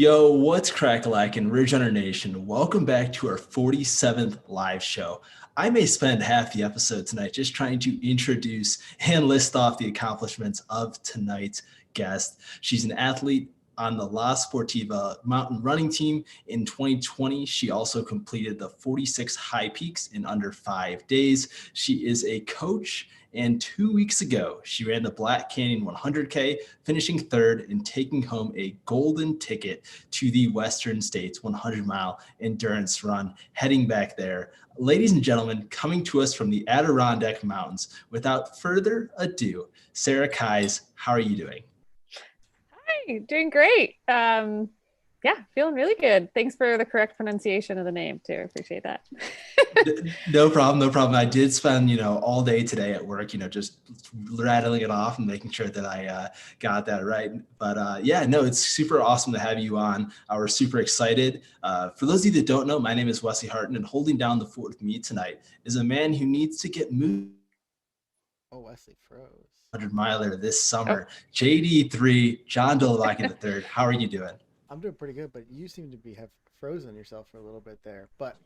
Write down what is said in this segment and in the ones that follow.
Yo, what's crack-a-lackin', Ridge Runner Nation? Welcome back to our 47th live show. I may spend half the episode tonight just trying to introduce and list off the accomplishments of tonight's guest. She's an athlete on the La Sportiva mountain running team. In 2020, she also completed the 46 high peaks in under 5 days. She is a coach, and 2 weeks ago, she ran the Black Canyon 100K, finishing third and taking home a golden ticket to the Western States 100-mile endurance run, heading back there. Ladies and gentlemen, coming to us from the Adirondack Mountains, without further ado, Sarah Keyes, how are you doing? Hi, doing great. Yeah, feeling really good. Thanks for the correct pronunciation of the name too. Appreciate that. No problem. I did spend, all day today at work, just rattling it off and making sure that I got that right. But yeah, no, it's super awesome to have you on. We're super excited. For those of you that don't know, my name is Wesley Harton, and holding down the fort with me tonight is a man who needs to get moved. Oh, Wesley froze. 100-miler this summer. JD3, John Dolabaki III. How are you doing? I'm doing pretty good, but you seem to have frozen yourself for a little bit there. But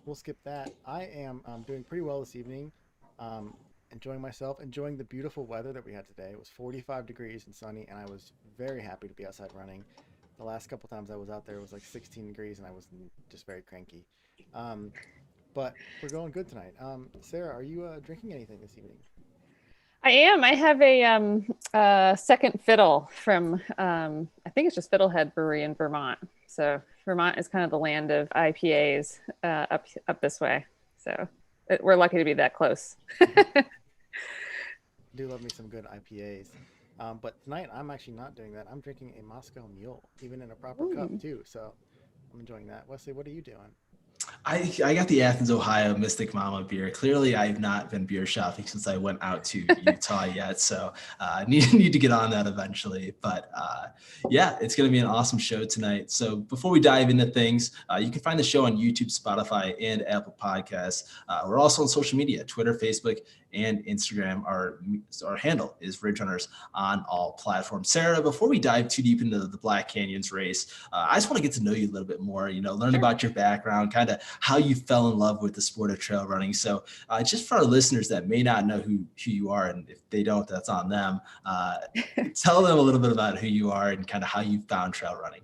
we'll skip that. I am doing pretty well this evening. Enjoying myself, enjoying the beautiful weather that we had today. It was 45 degrees and sunny, and I was very happy to be outside running. The last couple times I was out there, it was like 16 degrees, and I was just very cranky. But we're going good tonight. Sarah, are you drinking anything this evening? I am. I have a second fiddle from, I think it's just Fiddlehead Brewery in Vermont. So Vermont is kind of the land of IPAs up this way. So we're lucky to be that close. I do love me some good IPAs. But tonight I'm actually not doing that. I'm drinking a Moscow Mule, even in a proper cup too. So I'm enjoying that. Wesley, what are you doing? I got the Athens, Ohio Mystic Mama beer. Clearly, I've not been beer shopping since I went out to Utah yet. So I need to get on that eventually. But yeah, it's going to be an awesome show tonight. So before we dive into things, you can find the show on YouTube, Spotify, and Apple Podcasts. We're also on social media, Twitter, Facebook, and Instagram. Our handle is Ridge Runners on all platforms. Sarah, before we dive too deep into the Black Canyons race, I just want to get to know you a little bit more, learn about your background, kind of how you fell in love with the sport of trail running. So just for our listeners that may not know who you are, and if they don't, that's on them, tell them a little bit about who you are and kind of how you found trail running.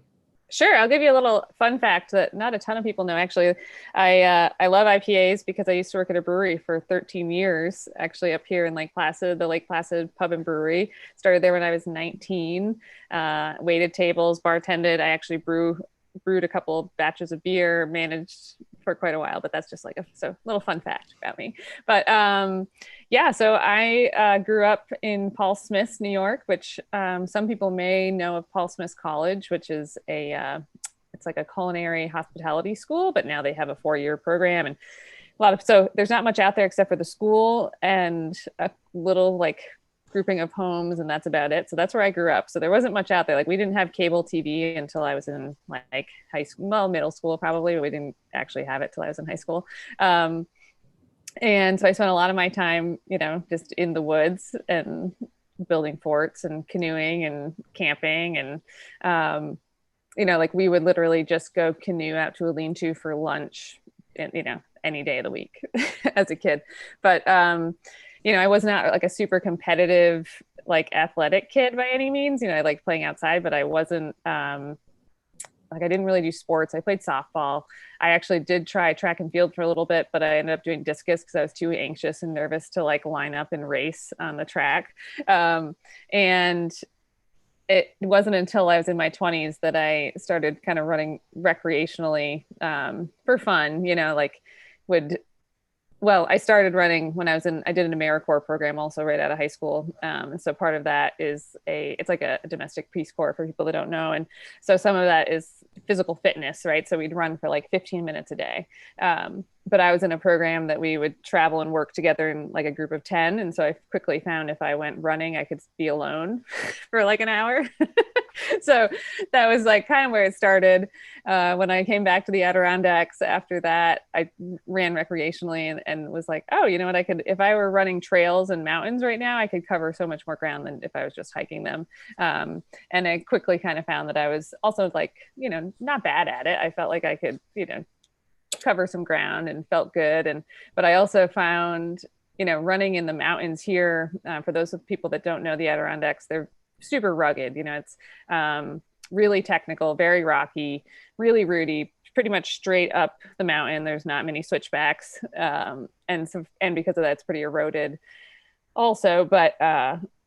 Sure. I'll give you a little fun fact that not a ton of people know. Actually, I love IPAs because I used to work at a brewery for 13 years, actually up here in Lake Placid, the Lake Placid Pub and Brewery. Started there when I was 19, waited tables, bartended. I actually brewed a couple of batches of beer, managed for quite a while, but that's just like a little fun fact about me. But yeah, so I grew up in Paul Smith's, New York, which some people may know of Paul Smith's College, which is it's like a culinary hospitality school, but now they have a 4-year program and so there's not much out there except for the school and a little like grouping of homes, and that's about it. So that's where I grew up. So there wasn't much out there. Like we didn't have cable TV until I was in like high school, well, middle school probably, but we didn't actually have it till I was in high school. And so I spent a lot of my time, just in the woods and building forts and canoeing and camping. And, like we would literally just go canoe out to a lean-to for lunch, and, any day of the week as a kid. But, I was not like a super competitive, like athletic kid by any means. I liked playing outside, but I wasn't like I didn't really do sports. I played softball. I actually did try track and field for a little bit, but I ended up doing discus because I was too anxious and nervous to like line up and race on the track. And it wasn't until I was in my 20s that I started kind of running recreationally for fun, I started running when I did an AmeriCorps program also right out of high school. So part of that is it's like a domestic Peace Corps for people that don't know. And so some of that is physical fitness, right? So we'd run for like 15 minutes a day. but I was in a program that we would travel and work together in like a group of 10. And so I quickly found if I went running, I could be alone for like an hour. So that was like kind of where it started. When I came back to the Adirondacks after that, I ran recreationally and was like, oh, you know what, I could, if I were running trails and mountains right now, I could cover so much more ground than if I was just hiking them. And I quickly kind of found that I was also like, you know, not bad at it. I felt like I could, you know, cover some ground and felt good. But I also found, you know, running in the mountains here, for those people that don't know the Adirondacks, they're super rugged. You know, it's really technical, very rocky, really rooty, pretty much straight up the mountain. There's not many switchbacks. And because of that, it's pretty eroded also. But,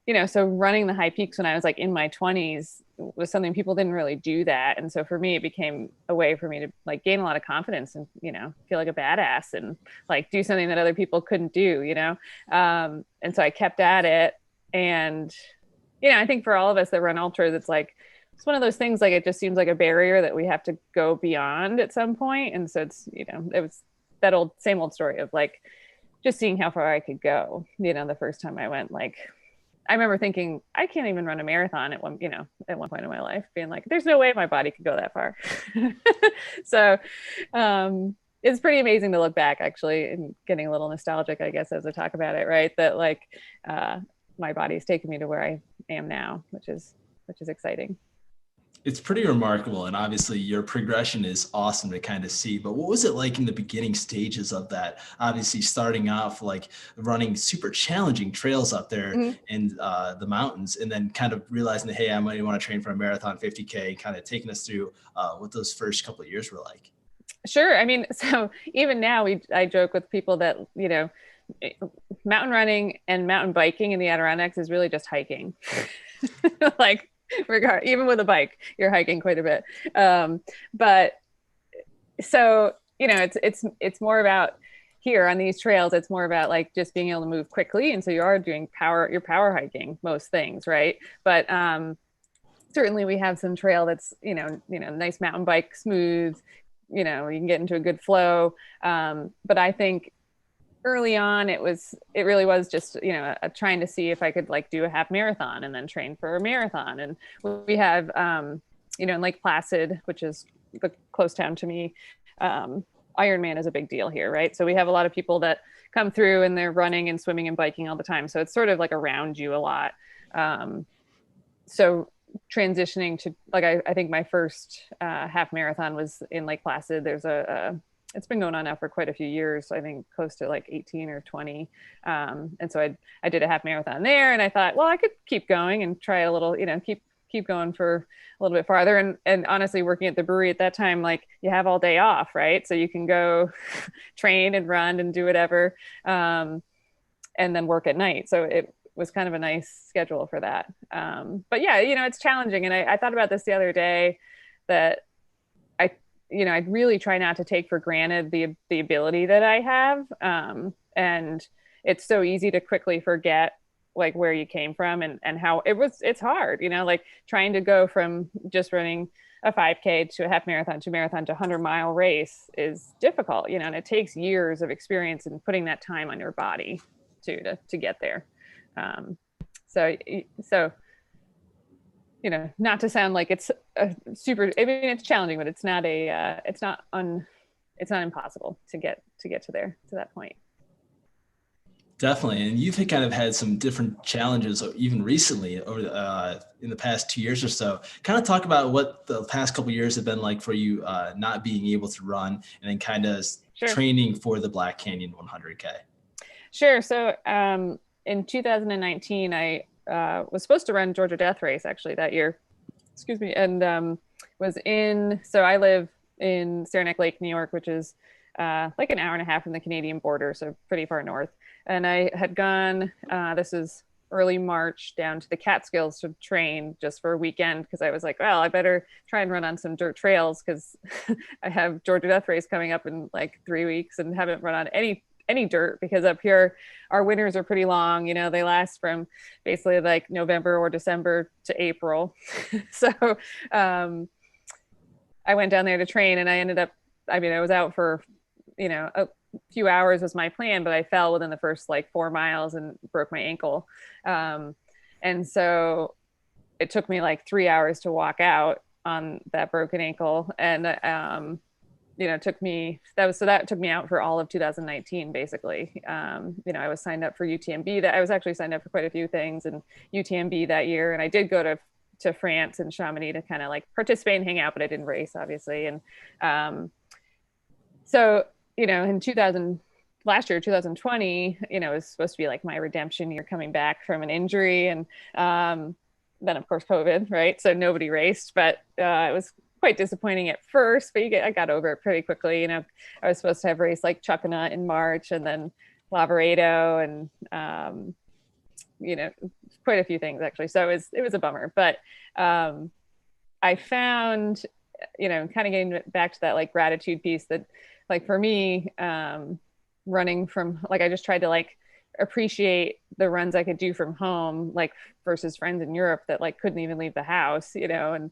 you know, so running the high peaks when I was like in my 20s was something people didn't really do that. And so for me, it became a way for me to like gain a lot of confidence and, you know, feel like a badass and like do something that other people couldn't do, you know? And so I kept at it. And, you know, I think for all of us that run ultras, it's like, it's one of those things, like, it just seems like a barrier that we have to go beyond at some point. And so it's, you know, it was that same old story of like, just seeing how far I could go. You know, the first time I went, like, I remember thinking, I can't even run a marathon at one point in my life, being like, there's no way my body could go that far. So it's pretty amazing to look back, actually, and getting a little nostalgic, I guess, as I talk about it, right? That like my body's taken me to where I am now, which is exciting. It's pretty remarkable. And obviously your progression is awesome to kind of see, but what was it like in the beginning stages of that? Obviously starting off like running super challenging trails up there in the mountains, and then kind of realizing that, hey, I might want to train for a marathon 50K, kind of taking us through what those first couple of years were like. Sure. I mean, so even now I joke with people that, you know, mountain running and mountain biking in the Adirondacks is really just hiking. Like, even with a bike, you're hiking quite a bit. But so, you know, it's more about here on these trails, it's more about like just being able to move quickly. And so you are doing you're power hiking most things, right? But certainly we have some trail that's, you know, nice mountain bike, smooth, you know, you can get into a good flow. But I think early on, it really was just, you know, trying to see if I could like do a half marathon and then train for a marathon. And we have, you know, in Lake Placid, which is the close town to me, Ironman is a big deal here, right? So we have a lot of people that come through and they're running and swimming and biking all the time. So it's sort of like around you a lot. So transitioning to like, I think my first half marathon was in Lake Placid. There's it's been going on now for quite a few years. I think close to like 18 or 20. And so I did a half marathon there, and I thought, well, I could keep going and try a little, you know, keep going for a little bit farther. And honestly, working at the brewery at that time, like you have all day off, right? So you can go train and run and do whatever, and then work at night. So it was kind of a nice schedule for that. But yeah, you know, it's challenging. And I thought about this the other day, that I'd really try not to take for granted the ability that I have. And it's so easy to quickly forget like where you came from and how it's hard, you know, like trying to go from just running a 5K to a half marathon to marathon to 100-mile race is difficult, you know, and it takes years of experience in putting that time on your body to get there. So, you know, not to sound like it's super, I mean, it's challenging, but it's not impossible to get to that point. Definitely. And you've kind of had some different challenges even recently over in the past 2 years or so. Kind of talk about what the past couple of years have been like for you, not being able to run, and then kind of training for the Black Canyon 100K. Sure. So in 2019, I was supposed to run Georgia Death Race actually that year, and so I live in Saranac Lake, New York, which is like an hour and a half from the Canadian border, so pretty far north. And I had gone, this is early March, down to the Catskills to train just for a weekend, because I was like, well, I better try and run on some dirt trails, because I have Georgia Death Race coming up in like 3 weeks and haven't run on any dirt, because up here our winters are pretty long, you know, they last from basically like November or December to April. So I went down there to train, and I was out for, you know, few hours was my plan, but I fell within the first like 4 miles and broke my ankle. And so it took me like 3 hours to walk out on that broken ankle. And, that took me out for all of 2019, basically. I was signed up for UTMB. That I was actually signed up for quite a few things and UTMB that year. And I did go to France and Chamonix to kind of like participate and hang out, but I didn't race, obviously. And so, last year, 2020, it was supposed to be like my redemption year coming back from an injury. And then of course, COVID, right? So nobody raced, but it was quite disappointing at first, but I got over it pretty quickly. I was supposed to have raced like Chuckanut in March and then Lavaredo and, quite a few things actually. So it was a bummer, but I found, kind of getting back to that like gratitude piece that like for me, running from like, I just tried to like appreciate the runs I could do from home, like versus friends in Europe that like couldn't even leave the house, and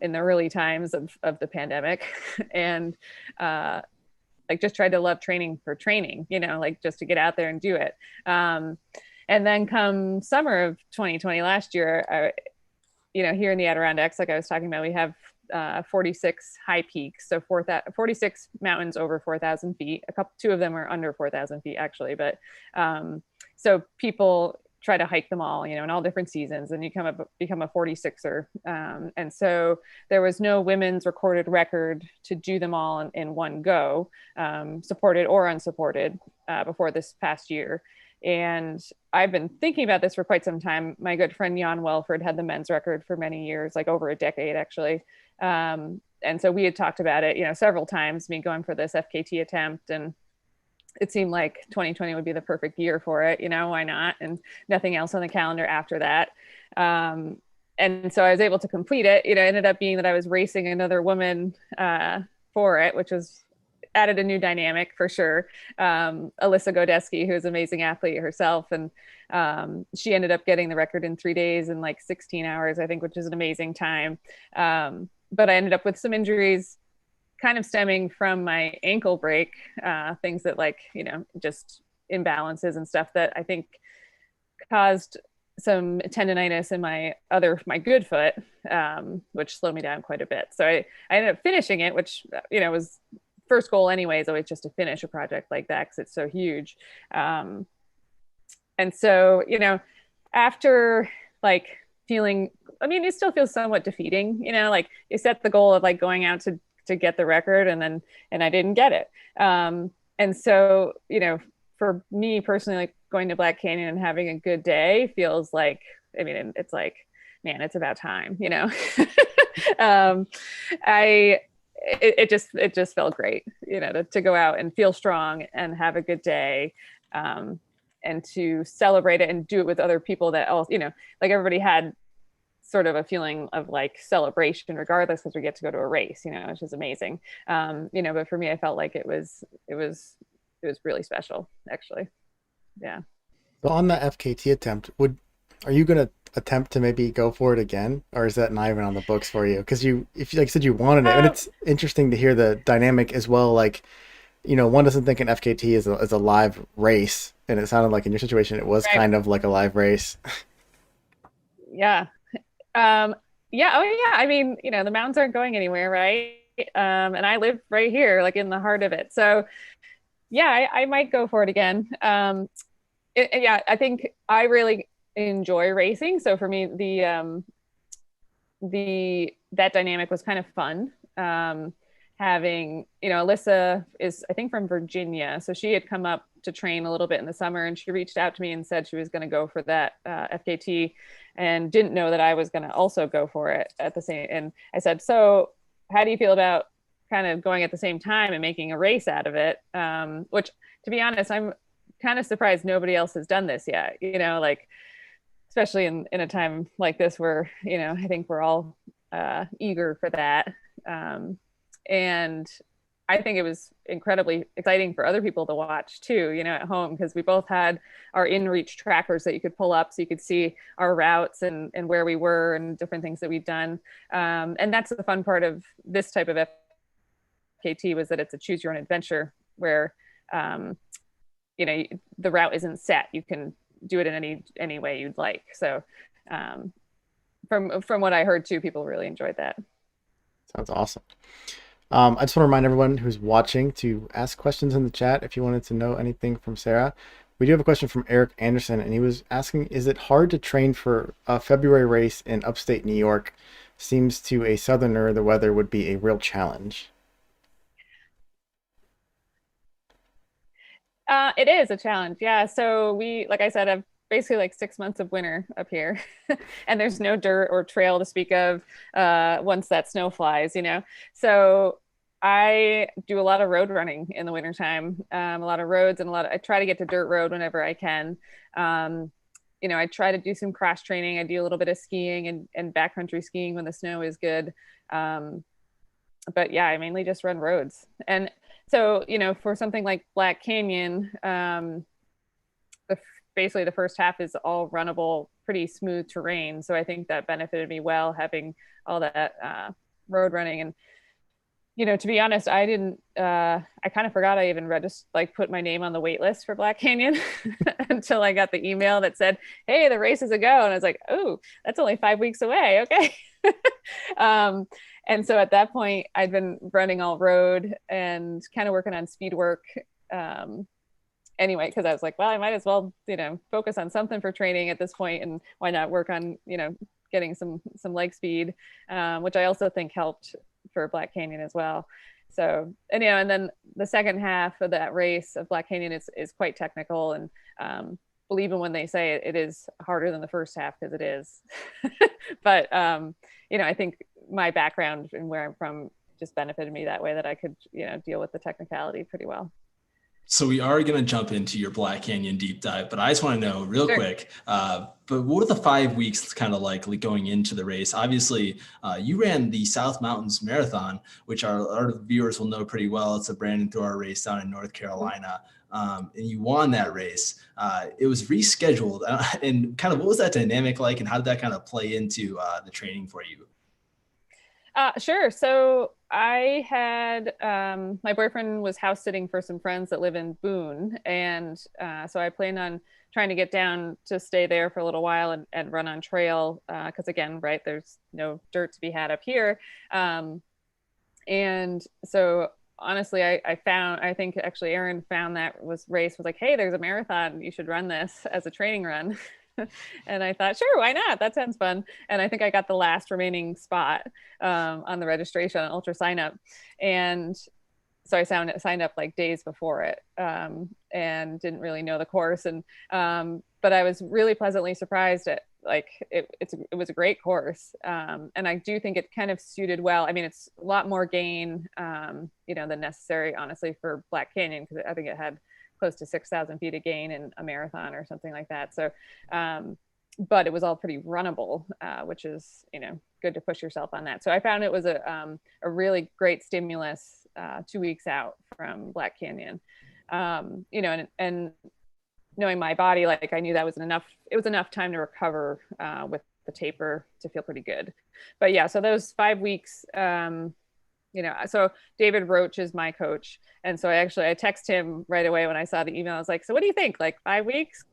in the early times of the pandemic. And like just tried to love training for training, like just to get out there and do it. And then come summer of 2020 last year, here in the Adirondacks, like I was talking about, we have 46 high peaks, so 46 mountains over 4,000 feet. Two of them are under 4,000 feet actually, but so people try to hike them all, in all different seasons, and you become a 46er. And so there was no women's recorded record to do them all in one go, supported or unsupported, before this past year. And I've been thinking about this for quite some time. My good friend Jan Welford had the men's record for many years, like over a decade actually. And so we had talked about it, several times, me going for this FKT attempt, and it seemed like 2020 would be the perfect year for it, why not? And nothing else on the calendar after that. And so I was able to complete it. It ended up being that I was racing another woman for it, which was added a new dynamic for sure. Alyssa Godesky, who's an amazing athlete herself. And she ended up getting the record in 3 days and like 16 hours, I think, which is an amazing time. But I ended up with some injuries kind of stemming from my ankle break, things that like, just imbalances and stuff that I think caused some tendonitis in my good foot, which slowed me down quite a bit. So I ended up finishing it, which, was first goal anyways, always just to finish a project like that because it's so huge. And so, after like feeling, it still feels somewhat defeating, like you set the goal of like going out to get the record and I didn't get it. And so, for me personally, like going to Black Canyon and having a good day feels like, it's like, man, it's about time, it just felt great, to go out and feel strong and have a good day, and to celebrate it and do it with other people that all, like everybody had sort of a feeling of like celebration regardless, because we get to go to a race, which is amazing. But for me, I felt like it was really special actually. Yeah. So on the FKT attempt, are you going to attempt to maybe go for it again, or is that not even on the books for you? Because if you like said you wanted it, and it's interesting to hear the dynamic as well. Like, one doesn't think an FKT is a live race, and it sounded like in your situation it was kind of like a live race. Yeah. Yeah. Oh yeah. The mountains aren't going anywhere, right? And I live right here, like in the heart of it. So yeah, I might go for it again. Yeah, I think I really enjoy racing. So for me, that dynamic was kind of fun. Having, Alyssa is, I think, from Virginia. So she had come up to train a little bit in the summer, and she reached out to me and said she was going to go for that FKT, and didn't know that I was going to also go for it at the same. And I said, so how do you feel about kind of going at the same time and making a race out of it? Which, to be honest, I'm kind of surprised nobody else has done this yet, like, especially in a time like this where, I think we're all eager for that. And I think it was incredibly exciting for other people to watch too, at home, because we both had our in-reach trackers that you could pull up so you could see our routes and where we were and different things that we've done. And that's the fun part of this type of FKT, was that it's a choose your own adventure, where you know, the route isn't set. You can do it in any way you'd like. So from what I heard too, people really enjoyed that. Sounds awesome. I just want to remind everyone who's watching to ask questions in the chat if you wanted to know anything from Sarah. We do have a question from Eric Anderson, and he was asking, is it hard to train for a February race in upstate New York? Seems to a southerner the weather would be a real challenge. It is a challenge. Yeah. So like I said, I've basically like 6 months of winter up here and there's no dirt or trail to speak of once that snow flies, you know? So I do a lot of road running in the wintertime, a lot of roads and I try to get to dirt road whenever I can. You know, I try to do some cross training. I do a little bit of skiing and backcountry skiing when the snow is good. But yeah, I mainly just run roads. And so, you know, for something like Black Canyon, basically the first half is all runnable, pretty smooth terrain. So I think that benefited me well, having all that road running. And, you know, to be honest, I kind of forgot I even put my name on the wait list for Black Canyon until I got the email that said, hey, the race is a go. And I was like, oh, that's only 5 weeks away. Okay. And so at that point, I'd been running all road and kind of working on speed work anyway, because I was like, well, I might as well, you know, focus on something for training at this point, and why not work on, you know, getting some leg speed, which I also think helped for Black Canyon as well. So, and you know, and then the second half of that race of Black Canyon is quite technical, and believe me when they say it is harder than the first half, because it is. But you know, I think my background and where I'm from just benefited me that way, that I could, you know, deal with the technicality pretty well. So we are going to jump into your Black Canyon deep dive, but I just want to know real quick, but what were the 5 weeks kind of like going into the race? Obviously, you ran the South Mountains Marathon, which our viewers will know pretty well. It's a Brandon Thor race down in North Carolina. And you won that race. It was rescheduled. And kind of what was that dynamic like, and how did that kind of play into the training for you? Sure. So I had, my boyfriend was house sitting for some friends that live in Boone. And so I planned on trying to get down to stay there for a little while and run on trail. Cause again, right, there's no dirt to be had up here. And so honestly, I think actually Aaron found that race was like, hey, there's a marathon. You should run this as a training run. And I thought, sure, why not? That sounds fun. And I think I got the last remaining spot on the registration on Ultra sign up. And so I signed up like days before it and didn't really know the course. And but I was really pleasantly surprised at like it was a great course. And I do think it kind of suited well. I mean, it's a lot more gain, you know, than necessary, honestly, for Black Canyon, because I think it had close to 6,000 feet of gain in a marathon or something like that. So, but it was all pretty runnable, which is, you know, good to push yourself on that. So I found it was a really great stimulus 2 weeks out from Black Canyon, you know, and knowing my body, like I knew that was enough. It was enough time to recover with the taper to feel pretty good. But yeah, so those 5 weeks, you know, so David Roach is my coach. And so I texted him right away when I saw the email. I was like, so what do you think? Like 5 weeks, ...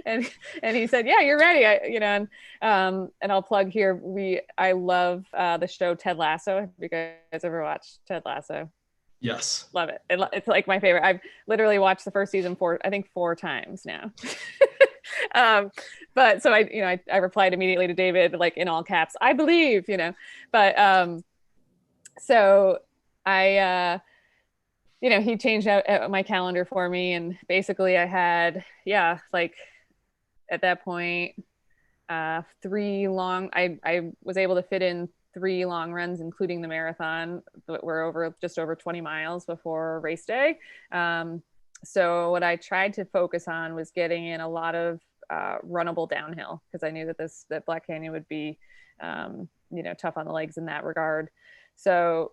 and he said, yeah, you're ready. You know, and I'll plug here. I love the show Ted Lasso. Have you guys ever watched Ted Lasso? Yes. Love it. It's like my favorite. I've literally watched the first season I think 4 times now. But so I replied immediately to David, like in all caps, I believe, you know, but, so I, you know, he changed out my calendar for me, and basically I had, like at that point, I was able to fit in 3 long runs, including the marathon, that were just over 20 miles before race day. So what I tried to focus on was getting in a lot of runnable downhill, because I knew that Black Canyon would be, you know, tough on the legs in that regard. So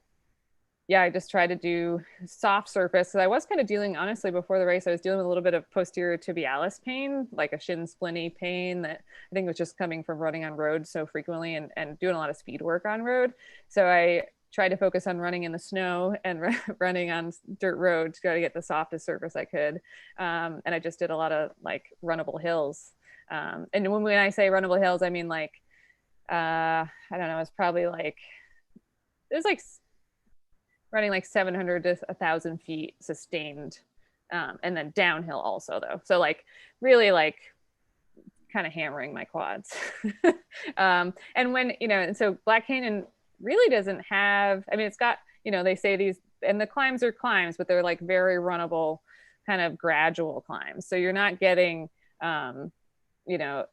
yeah, I just tried to do soft surface. So I was kind of dealing, honestly, before the race, I was dealing with a little bit of posterior tibialis pain, like a shin splinty pain that I think was just coming from running on road so frequently and doing a lot of speed work on road. So I tried to focus on running in the snow and running on dirt road to try to get the softest surface I could. And I just did a lot of like runnable hills. And when I say runnable hills, I mean like, I don't know, it's probably like, it was like running like 700 to 1,000 feet sustained. And then downhill also though. So like really like kind of hammering my quads. And when, and so Black Canyon really doesn't have, I mean, it's got, they say these, and the climbs are climbs, but they're like very runnable kind of gradual climbs. So you're not getting,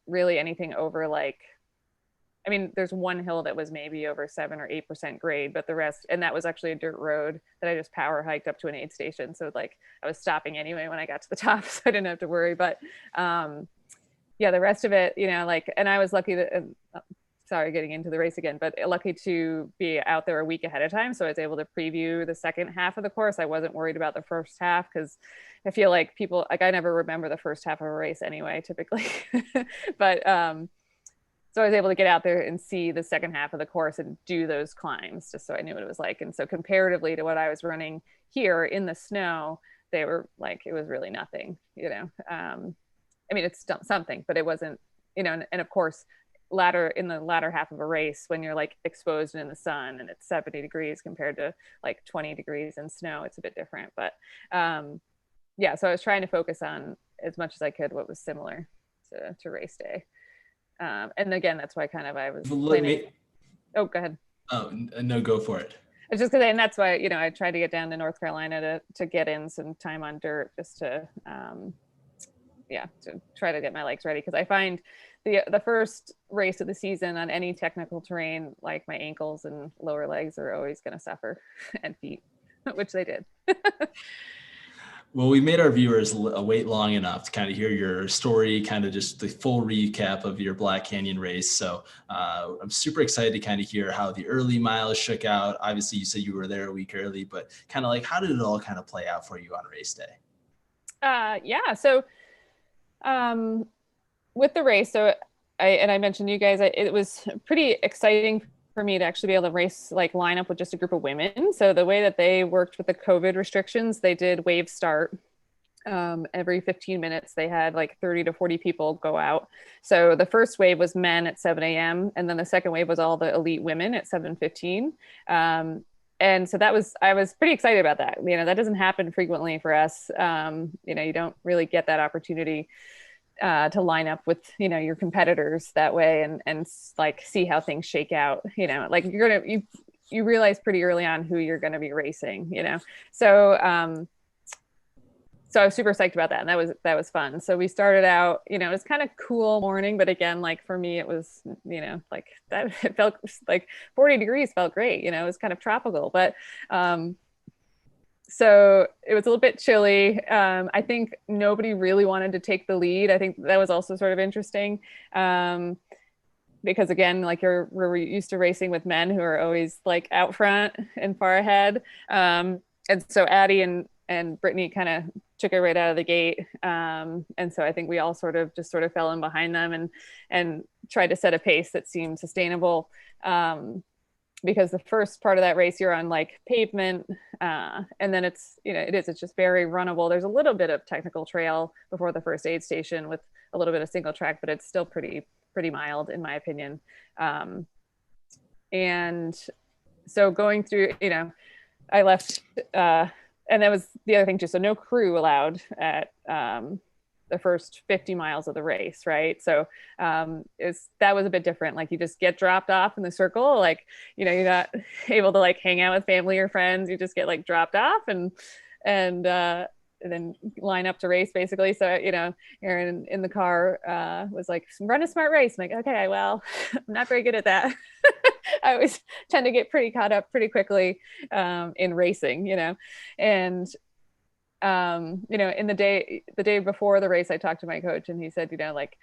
really anything over like, I mean, there's one hill that was maybe over 7 or 8% grade, but the rest, and that was actually a dirt road that I just power hiked up to an aid station. So like I was stopping anyway when I got to the top, so I didn't have to worry. But yeah, the rest of it, and I was lucky that, sorry, getting into the race again, but lucky to be out there a week ahead of time. So I was able to preview the second half of the course. I wasn't worried about the first half because I feel like people, like I never remember the first half of a race anyway, typically. But so I was able to get out there and see the second half of the course and do those climbs just so I knew what it was like. And so comparatively to what I was running here in the snow, they were like, it was really nothing, I mean, it's something, but it wasn't, and of course, in the latter half of a race, when you're like exposed in the sun and it's 70 degrees compared to like 20 degrees in snow, it's a bit different. But yeah, so I was trying to focus on as much as I could what was similar to race day. And again, that's why I was planning. Oh, go ahead. Oh, no, go for it. It's just because, and that's why, I tried to get down to North Carolina to get in some time on dirt just to try to get my legs ready. Because I find the first race of the season on any technical terrain, like my ankles and lower legs are always going to suffer, and feet, which they did. Well, we made our viewers wait long enough to kind of hear your story, kind of just the full recap of your Black Canyon race. So I'm super excited to kind of hear how the early miles shook out. Obviously, you said you were there a week early, but kind of like, how did it all kind of play out for you on race day? Yeah. So with the race, so I mentioned to you guys, it was pretty exciting for me to actually be able to race, like line up with just a group of women. So the way that they worked with the COVID restrictions, they did wave start. Every 15 minutes, they had like 30 to 40 people go out. So the first wave was men at 7 a.m. And then the second wave was all the elite women at 7:15. And so I was pretty excited about that. That doesn't happen frequently for us. You don't really get that opportunity to line up with, your competitors that way and like see how things shake out, like you realize pretty early on who you're going to be racing, So I was super psyched about that. And that was fun. So we started out, it was kind of cool morning, but again, like for me, it was, like that, it felt like 40 degrees felt great, it was kind of tropical, but, so it was a little bit chilly. I think nobody really wanted to take the lead. I think that was also sort of interesting. Because again, like we're used to racing with men who are always like out front and far ahead. And so Addie and Brittany kind of took it right out of the gate. And so I think we all sort of fell in behind them and tried to set a pace that seemed sustainable. Because the first part of that race, you're on like pavement, and then it's just very runnable. There's a little bit of technical trail before the first aid station with a little bit of single track, but it's still pretty mild in my opinion. And so going through, I left, and that was the other thing too. So no crew allowed at the first 50 miles of the race, right? So that was a bit different. Like you just get dropped off in the circle, like you're not able to like hang out with family or friends. You just get like dropped off and then line up to race basically. So Aaron in the car was like, run a smart race. I'm like, okay, well, I'm not very good at that. I always tend to get pretty caught up pretty quickly in racing, and in the day before the race, I talked to my coach and he said, like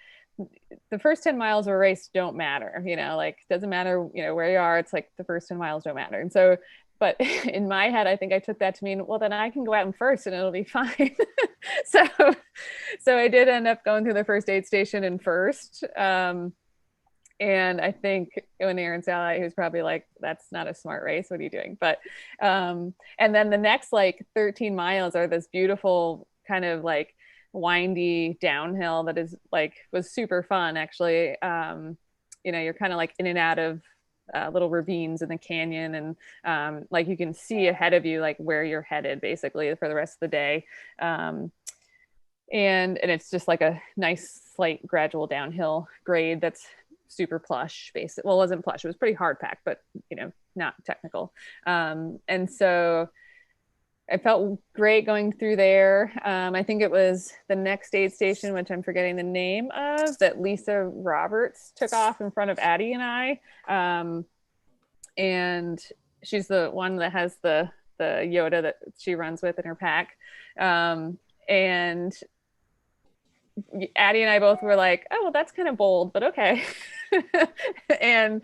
the first 10 miles of a race don't matter, like doesn't matter, where you are. It's like the first 10 miles don't matter. And so, but in my head, I think I took that to mean, well, then I can go out in first and it'll be fine. So I did end up going through the first aid station in first. And I think when Aaron saw that, he was probably like, that's not a smart race. What are you doing? But, and then the next like 13 miles are this beautiful kind of like windy downhill that is like, was super fun actually. You're kind of like in and out of little ravines in the canyon, and like you can see ahead of you like where you're headed basically for the rest of the day. And it's just like a nice slight gradual downhill grade that's super plush basic. Well, it wasn't plush, it was pretty hard packed, but not technical. And so I felt great going through there. I think it was the next aid station, which I'm forgetting the name of, that Lisa Roberts took off in front of Addie and I. And she's the one that has the Yoda that she runs with in her pack. And Addie and I both were like, oh, well, that's kind of bold, but okay. and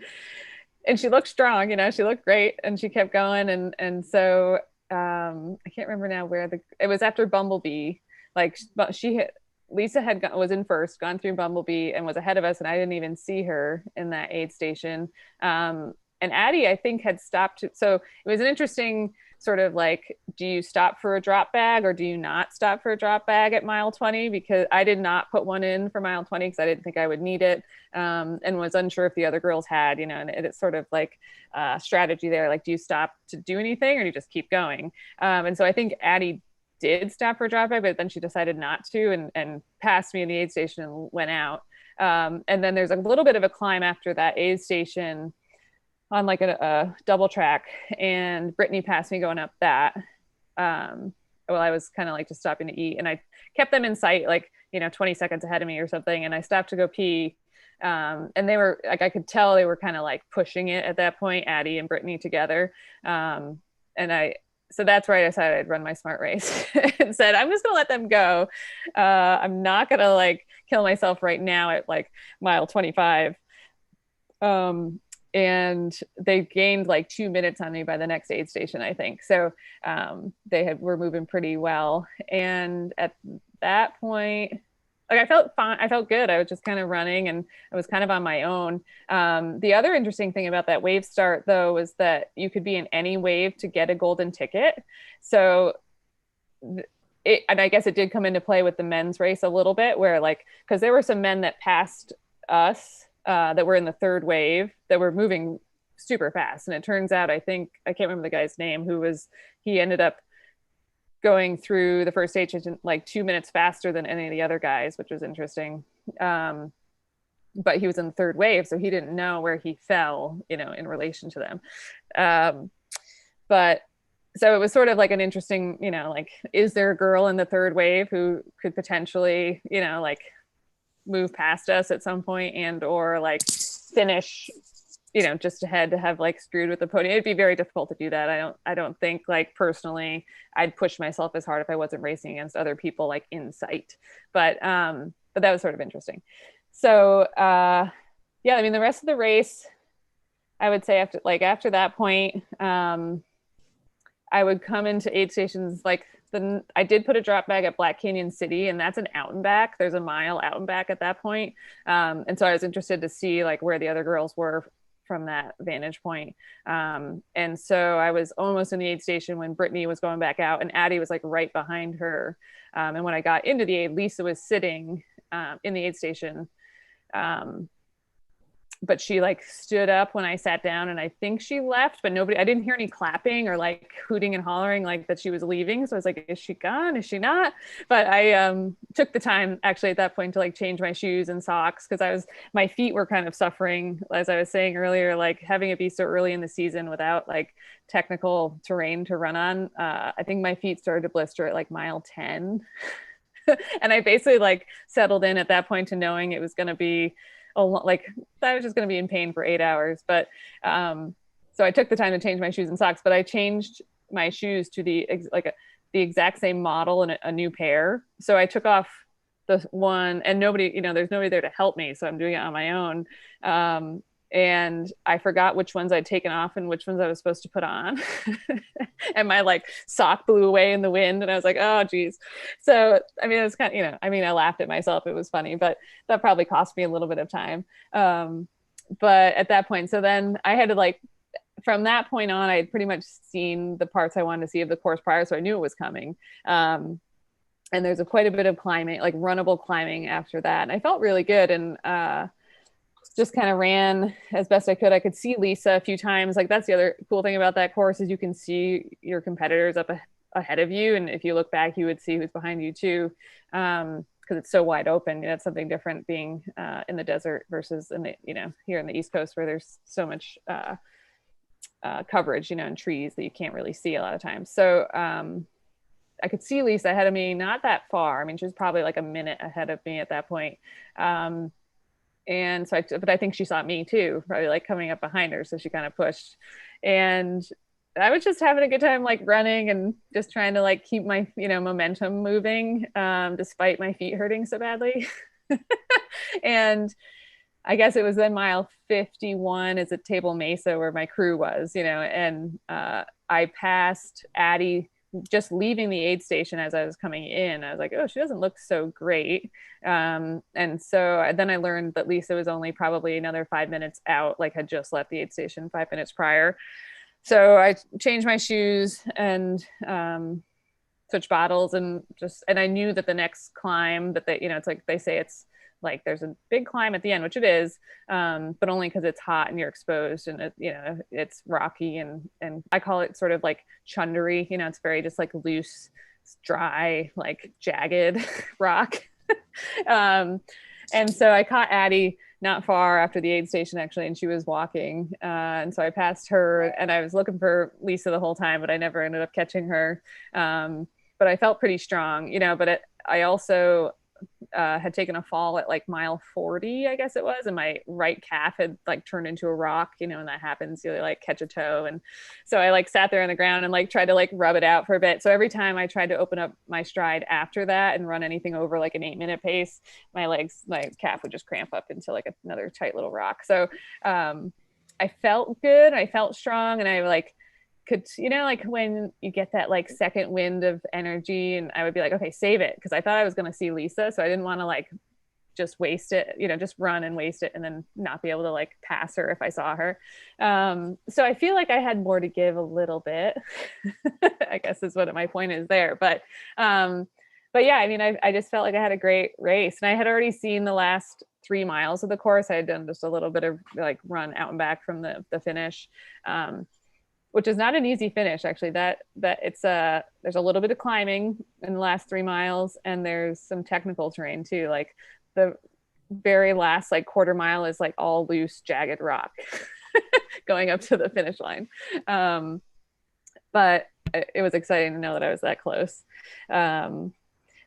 she looked strong, she looked great, and she kept going. And so I can't remember now where it was after Bumblebee. Like Lisa was in first, gone through Bumblebee, and was ahead of us, and I didn't even see her in that aid station. And Addie, I think, had stopped. So it was an interesting sort of like, do you stop for a drop bag or do you not stop for a drop bag at mile 20? Because I did not put one in for mile 20 because I didn't think I would need it, and was unsure if the other girls had, and it's sort of like a strategy there. Like, do you stop to do anything or do you just keep going? And so I think Addie did stop for a drop bag, but then she decided not to, and passed me in the aid station and went out. And then there's a little bit of a climb after that aid station on like a double track, and Brittany passed me going up that. I was kind of like just stopping to eat, and I kept them in sight, like, 20 seconds ahead of me or something. And I stopped to go pee. And they were like, I could tell they were kind of like pushing it at that point, Addie and Brittany together. So that's where I decided I'd run my smart race and said, I'm just going to let them go. I'm not going to like kill myself right now at like mile 25. And they gained like 2 minutes on me by the next aid station, I think. So were moving pretty well. And at that point, like, I felt fine. I felt good. I was just kind of running, and I was kind of on my own. The other interesting thing about that wave start, though, was that you could be in any wave to get a golden ticket. So and I guess it did come into play with the men's race a little bit, where like, because there were some men that passed us that were in the third wave that were moving super fast. And it turns out, I can't remember the guy's name, he ended up going through the first stage like 2 minutes faster than any of the other guys, which was interesting. But he was in the third wave, so he didn't know where he fell, in relation to them. But so it was sort of like an interesting, like, is there a girl in the third wave who could potentially, like move past us at some point, and or like finish just ahead to have like screwed with the podium? It'd be very difficult to do that. I don't think, like, personally I'd push myself as hard if I wasn't racing against other people like in sight, but that was sort of interesting. So the rest of the race, I would say after that point, I would come into aid stations. Like, I did put a drop bag at Black Canyon City, and that's an out and back. There's a mile out and back at that point. And so I was interested to see like where the other girls were from that vantage point. And so I was almost in the aid station when Brittany was going back out, and Addie was like right behind her. And when I got into the aid, Lisa was sitting in the aid station. But she like stood up when I sat down, and I think she left, but I didn't hear any clapping or like hooting and hollering like that she was leaving. So I was like, is she gone? Is she not? But I took the time actually at that point to like change my shoes and socks, because my feet were kind of suffering, as I was saying earlier, like having it be so early in the season without like technical terrain to run on. I think my feet started to blister at like mile 10. And I basically like settled in at that point to knowing it was going to be like I was just going to be in pain for 8 hours. But so I took the time to change my shoes and socks, but I changed my shoes to the exact same model and a new pair. So I took off the one, and nobody, there's nobody there to help me, so I'm doing it on my own. And I forgot which ones I'd taken off and which ones I was supposed to put on. And my like sock blew away in the wind, and I was like, oh geez. So I mean, it was kind of, I laughed at myself, it was funny, but that probably cost me a little bit of time. But at that point, so then I had to like, from that point on, I had pretty much seen the parts I wanted to see of the course prior, so I knew it was coming. And there's quite a bit of climbing, like runnable climbing after that. And I felt really good, and just kind of ran as best I could. I could see Lisa a few times. Like that's the other cool thing about that course is you can see your competitors up ahead of you. And if you look back, you would see who's behind you too. Because it's so wide open. It's something different being in the desert versus in the, here in the East Coast where there's so much coverage, and trees that you can't really see a lot of times. So I could see Lisa ahead of me, not that far. I mean, she was probably like a minute ahead of me at that point. And so, but I think she saw me too, probably like coming up behind her. So she kind of pushed, and I was just having a good time, like running and just trying to like keep my, momentum moving, despite my feet hurting so badly. And I guess it was then mile 51 is at Table Mesa where my crew was, and I passed Addie just leaving the aid station as I was coming in. I was like, oh, she doesn't look so great. And so then I learned that Lisa was only probably another 5 minutes out, like had just left the aid station 5 minutes prior. So I changed my shoes and switched bottles and I knew that the next climb that they, it's like they say it's like there's a big climb at the end, which it is, but only because it's hot and you're exposed and it's rocky and I call it sort of like chundery. It's very just like loose, dry, like jagged rock. And so I caught Addie not far after the aid station actually, and she was walking. And so I passed her and I was looking for Lisa the whole time, but I never ended up catching her. But I felt pretty strong, but I also had taken a fall at like mile 40, I guess it was, and my right calf had like turned into a rock, and that happens, you like catch a toe. And so I like sat there on the ground and like tried to like rub it out for a bit. So every time I tried to open up my stride after that and run anything over like an 8-minute pace, my calf would just cramp up into like another tight little rock. So I felt good, I felt strong, and I like could, like when you get that like second wind of energy, and I would be like, okay, save it. Cause I thought I was going to see Lisa. So I didn't want to like just waste it, just run and waste it and then not be able to like pass her if I saw her. So I feel like I had more to give a little bit, I guess is what my point is there. But yeah, I mean, I just felt like I had a great race, and I had already seen the last 3 miles of the course. I had done just a little bit of like run out and back from the finish. Which is not an easy finish, actually. That it's there's a little bit of climbing in the last 3 miles, and there's some technical terrain too. Like the very last like quarter mile is like all loose, jagged rock going up to the finish line. But it was exciting to know that I was that close.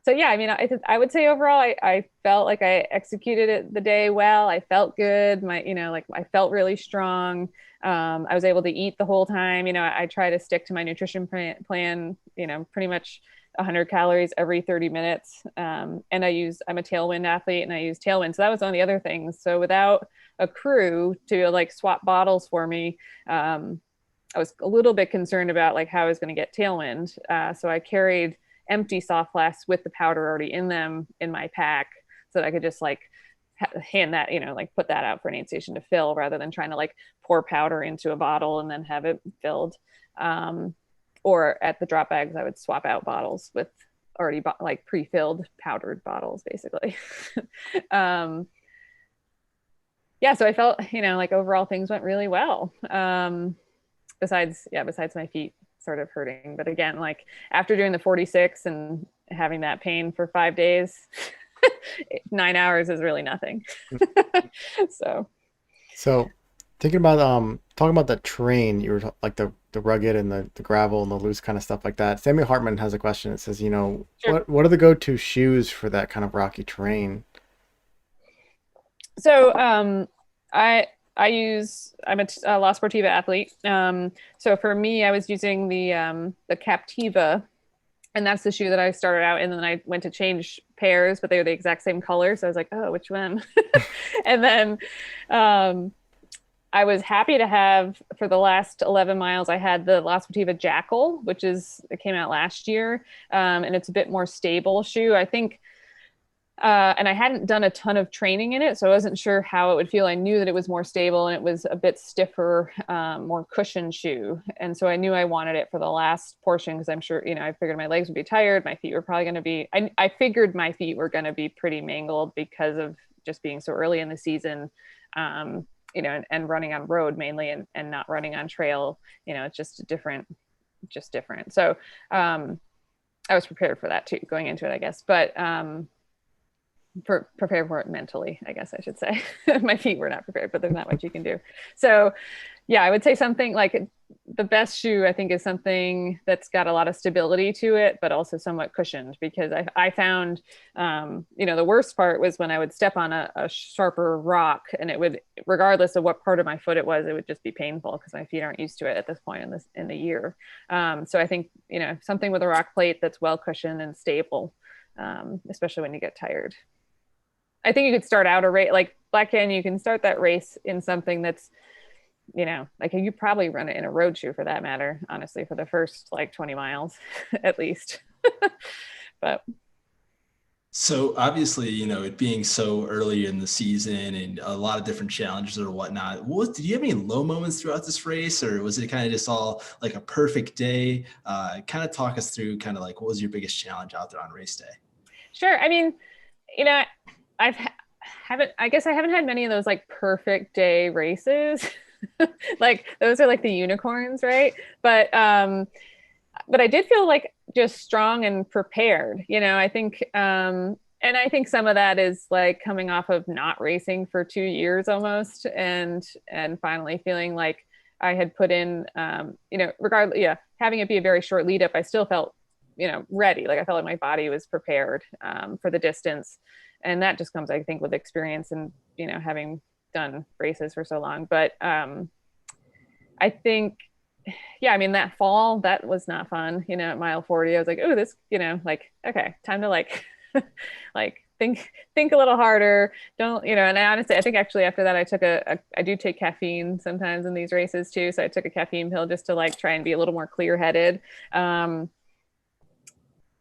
So yeah, I mean, I would say overall, I felt like I executed it the day well. I felt good. Like I felt really strong. I was able to eat the whole time. I try to stick to my nutrition plan, pretty much 100 calories every 30 minutes. And I'm a tailwind athlete, and I use tailwind. So that was one of the other things. So without a crew to like swap bottles for me, I was a little bit concerned about like how I was going to get tailwind. So I carried empty soft flasks with the powder already in them in my pack, so that I could just like hand that, like put that out for an aid station to fill, rather than trying to like pour powder into a bottle and then have it filled. Or at the drop bags, I would swap out bottles with already like pre-filled powdered bottles, basically. Yeah, so I felt, like overall things went really well. Besides my feet sort of hurting. But again, like after doing the 46 and having that pain for 5 days, 9 hours is really nothing. So thinking about talking about the terrain, you were like the rugged and the gravel and the loose kind of stuff like that. Sammy Hartman has a question. It says, Sure. what are the go-to shoes for that kind of rocky terrain? So I'm a La Sportiva athlete. So for me, I was using the Captiva, and that's the shoe that I started out in. And then I went to change pairs, but they were the exact same color. So I was like, oh, which one? And then I was happy to have, for the last 11 miles, I had the La Sportiva Jackal, it came out last year. And it's a bit more stable shoe. I think and I hadn't done a ton of training in it, so I wasn't sure how it would feel. I knew that it was more stable and it was a bit stiffer, more cushioned shoe. And so I knew I wanted it for the last portion because I'm sure, I figured my legs would be tired. My feet were probably going to be, I figured my feet were going to be pretty mangled because of just being so early in the season, and running on road mainly and not running on trail. It's just different. So I was prepared for that too, going into it, I guess. But prepared for it mentally, I guess I should say. My feet were not prepared, but there's not much you can do. So yeah, I would say something like the best shoe, I think, is something that's got a lot of stability to it, but also somewhat cushioned, because I found, the worst part was when I would step on a sharper rock, and it would, regardless of what part of my foot it was, it would just be painful because my feet aren't used to it at this point in the year. So I think, something with a rock plate that's well cushioned and stable, especially when you get tired. I think you could start out a race like Black Canyon. You can start that race in something that's, like you probably run it in a road shoe for that matter, honestly, for the first like 20 miles at least. But so obviously, it being so early in the season and a lot of different challenges or whatnot, did you have any low moments throughout this race, or was it kind of just all like a perfect day? Kind of talk us through kind of like, what was your biggest challenge out there on race day? Sure. I mean, I guess I haven't had many of those like perfect day races. Like those are like the unicorns, right? But I did feel like just strong and prepared, I think, and I think some of that is like coming off of not racing for 2 years almost, and finally feeling like I had put in, regardless, having it be a very short lead up, I still felt, ready. Like I felt like my body was prepared for the distance. And that just comes, I think, with experience and, having done races for so long. But I think, that fall, that was not fun. At mile 40, I was like, oh, this, like, okay, time to like, like think a little harder. Don't, and honestly, I think actually after that, I do take caffeine sometimes in these races too. So I took a caffeine pill just to like try and be a little more clear headed.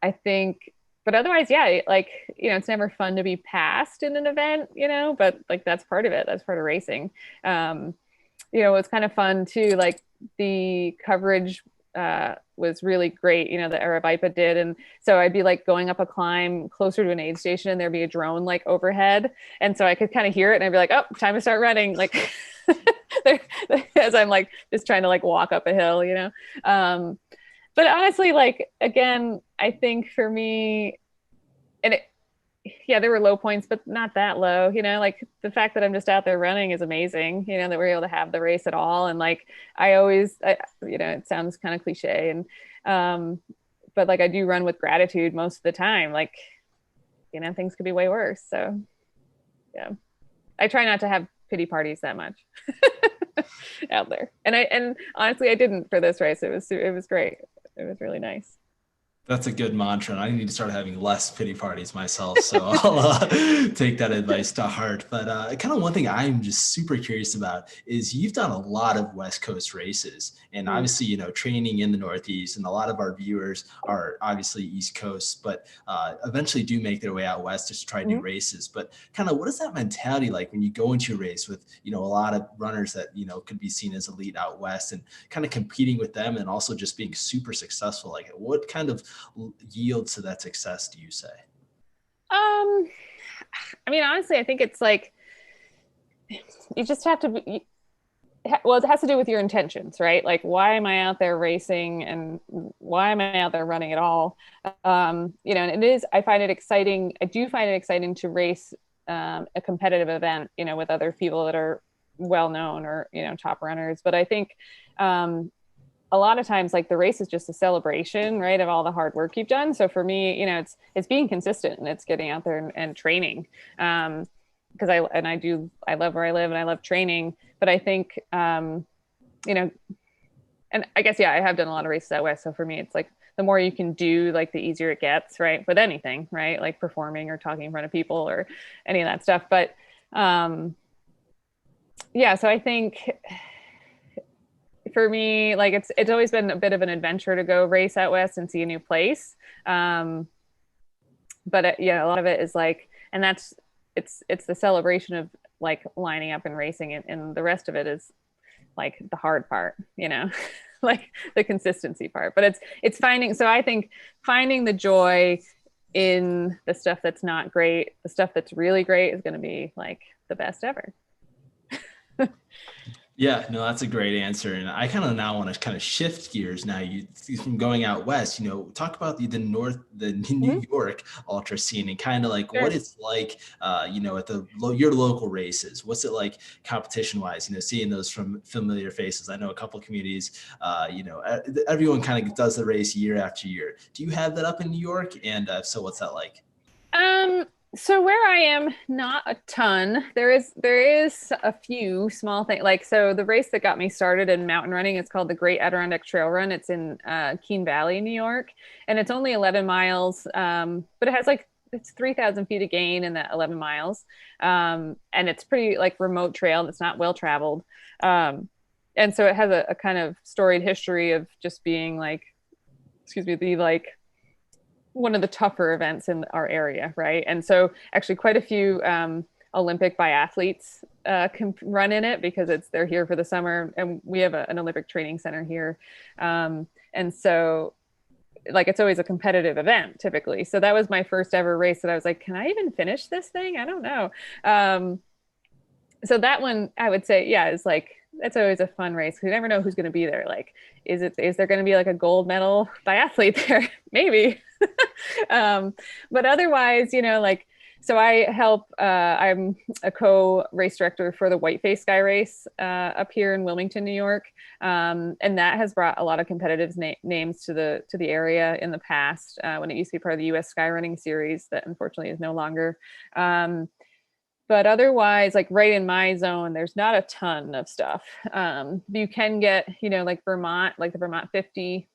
I think, but otherwise, yeah, like, it's never fun to be passed in an event, but like, that's part of it. That's part of racing. It's kind of fun too. Like the coverage was really great, that RRLive did. And so I'd be like going up a climb closer to an aid station and there'd be a drone like overhead. And so I could kind of hear it and I'd be like, oh, time to start running. Like as I'm like, just trying to like walk up a hill, but honestly, like, again, I think for me, and there were low points, but not that low, like the fact that I'm just out there running is amazing, that we're able to have the race at all. And like, it sounds kind of cliche and, but like, I do run with gratitude most of the time. Like, things could be way worse. So yeah, I try not to have pity parties that much out there. And honestly, I didn't for this race. It was great. It was really nice. That's a good mantra, and I need to start having less pity parties myself. So I'll take that advice to heart. But kind of one thing I'm just super curious about is you've done a lot of West Coast races, and obviously, training in the Northeast, and a lot of our viewers are obviously East Coast, but eventually do make their way out West just to try new races. But kind of what is that mentality like when you go into a race with, a lot of runners that, could be seen as elite out West, and kind of competing with them and also just being super successful? Like what kind of yields to that success, do you say? Honestly, I think it's like you just have to be, well, it has to do with your intentions, right? Like, why am I out there racing and why am I out there running at all? And it is, I find it exciting. I do find it exciting to race a competitive event, with other people that are well known or, top runners. But I think a lot of times, like, the race is just a celebration, right, of all the hard work you've done. So for me, it's being consistent and it's getting out there and training. Because I love where I live and I love training. But I think, and I guess, I have done a lot of races out West. So for me, it's like the more you can do, like the easier it gets, right? With anything, right? Like performing or talking in front of people or any of that stuff. But so I think for me, like it's always been a bit of an adventure to go race out West and see a new place. But a lot of it is like, And it's the celebration of like lining up and racing, and the rest of it is like the hard part, like the consistency part. But it's finding, so I think finding the joy in the stuff that's not great, the stuff that's really great is going to be like the best ever. Yeah, no, that's a great answer. And I kind of now want to kind of shift gears now. You from going out west, talk about the New York ultra scene, and kind of like what it's like, at your local races. What's it like competition wise? Seeing those from familiar faces. I know a couple of communities. Everyone kind of does the race year after year. Do you have that up in New York? And if so, what's that like? So where I am, not a ton. There is a few small things. Like, so the race that got me started in mountain running, it's called the Great Adirondack Trail Run. It's in Keene Valley, New York, and it's only 11 miles. But it has it's 3,000 feet of gain in that 11 miles. And it's pretty like remote trail. It's not well traveled. And so it has a kind of storied history of just being one of the tougher events in our area, right? And so actually quite a few Olympic biathletes can run in it because they're here for the summer, and we have an Olympic training center here. And so it's always a competitive event typically. So that was my first ever race that I was like, can I even finish this thing? I don't know. So that one I would say, yeah, is that's always a fun race. You never know who's going to be there. Like, is there going to be like a gold medal biathlete there? Maybe. But otherwise, so I help, I'm a co-race director for the Whiteface Sky Race up here in Wilmington, New York. And that has brought a lot of competitive names to the area in the past, when it used to be part of the US Skyrunning Series that unfortunately is no longer. But otherwise, like right in my zone, there's not a ton of stuff. You can get, like Vermont, like the Vermont 50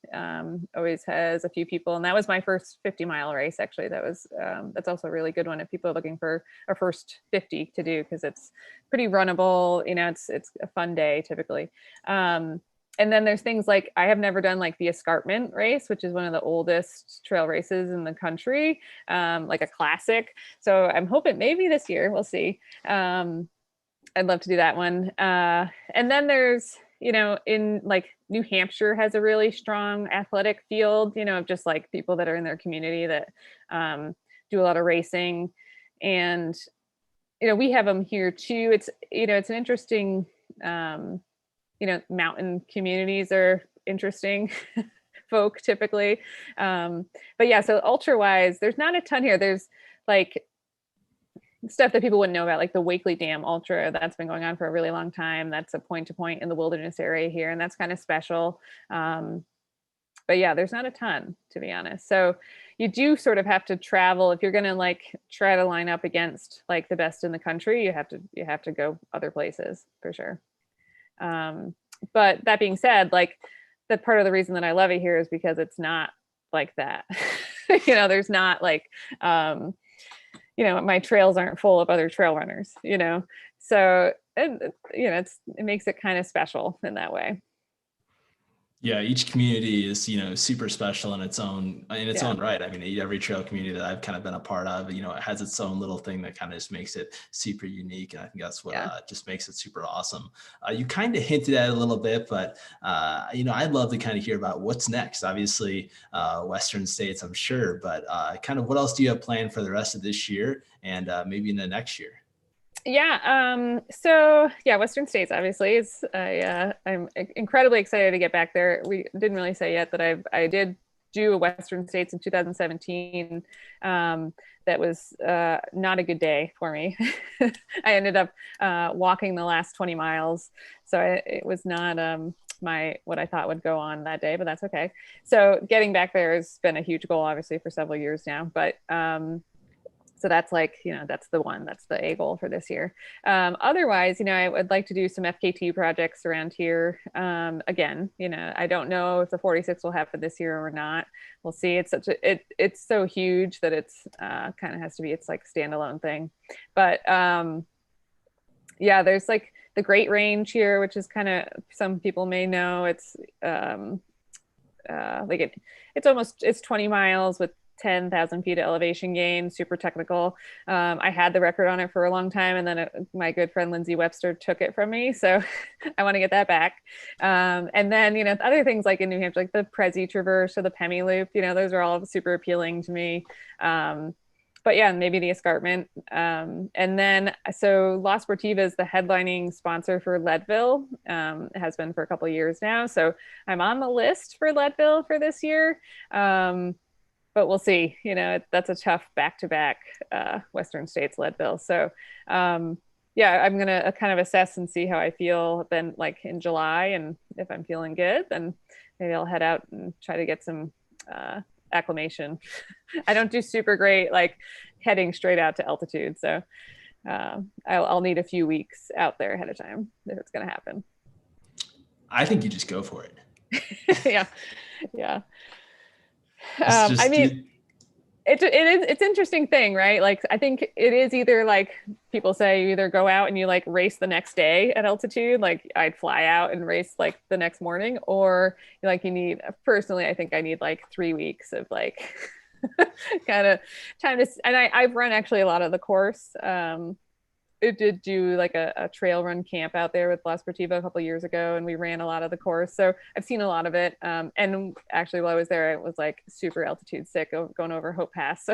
always has a few people. And that was my first 50-mile race, actually. That's also a really good one if people are looking for a first 50 to do, because it's pretty runnable. It's a fun day typically. And then there's things like, I have never done like the Escarpment Race, which is one of the oldest trail races in the country, like a classic. So I'm hoping maybe this year, we'll see. I'd love to do that one. And then there's, in like New Hampshire has a really strong athletic field, of just like people that are in their community that do a lot of racing. And, we have them here too. It's an interesting, mountain communities are interesting folk typically. But yeah, so ultra wise, there's not a ton here. There's like stuff that people wouldn't know about, like the Wakely Dam Ultra that's been going on for a really long time. That's a point to point in the wilderness area here, and that's kind of special. But yeah, there's not a ton, to be honest. So you do sort of have to travel if you're going to like try to line up against like the best in the country. You have to go other places for sure. But that being said, like that part of the reason that I love it here is because it's not like that. There's not like, my trails aren't full of other trail runners, so, it makes it kind of special in that way. Yeah, each community is, super special in its own right. I mean, every trail community that I've kind of been a part of, it has its own little thing that kind of just makes it super unique. And I think that's what just makes it super awesome. You kind of hinted at it a little bit, but, I'd love to kind of hear about what's next. Obviously, Western states, I'm sure, but kind of what else do you have planned for the rest of this year and maybe in the next year? Yeah. So yeah, Western States obviously is. I'm incredibly excited to get back there. We didn't really say yet that I did do a Western States in 2017. That was not a good day for me. I ended up walking the last 20 miles, so it was not what I thought would go on that day, but that's okay. So getting back there has been a huge goal, obviously, for several years now. But so that's like, that's the A goal for this year. Otherwise, I would like to do some FKT projects around here. Again, I don't know if the 46 will happen this year or not. We'll see. It's it's so huge that it's kind of has to be, it's like standalone thing. But yeah, there's like the Great Range here, which is kind of, some people may know, it's like it's 20 miles with 10,000 feet of elevation gain, super technical. I had the record on it for a long time, and then my good friend Lindsay Webster took it from me. So I want to get that back. And then, other things like in New Hampshire, like the Prezi Traverse or the Pemi Loop, those are all super appealing to me. But yeah, maybe the escarpment. And then, so La Sportiva is the headlining sponsor for Leadville. It has been for a couple of years now. So I'm on the list for Leadville for this year. But we'll see, that's a tough back-to-back Western States Leadville. So yeah, I'm going to kind of assess and see how I feel then like in July. And if I'm feeling good, then maybe I'll head out and try to get some acclimation. I don't do super great, like heading straight out to altitude. So I'll need a few weeks out there ahead of time if it's going to happen. I think you just go for it. Yeah. Yeah. I mean, it's an interesting thing, right? Like, I think it is either like people say you either go out and you like race the next day at altitude, like I'd fly out and race like the next morning, or like you need, personally, I think I need like 3 weeks of like kind of time to, and I've run actually a lot of the course. It did do like a trail run camp out there with La Sportiva a couple of years ago, and we ran a lot of the course. So I've seen a lot of it. And actually, while I was there, I was like super altitude sick going over Hope Pass.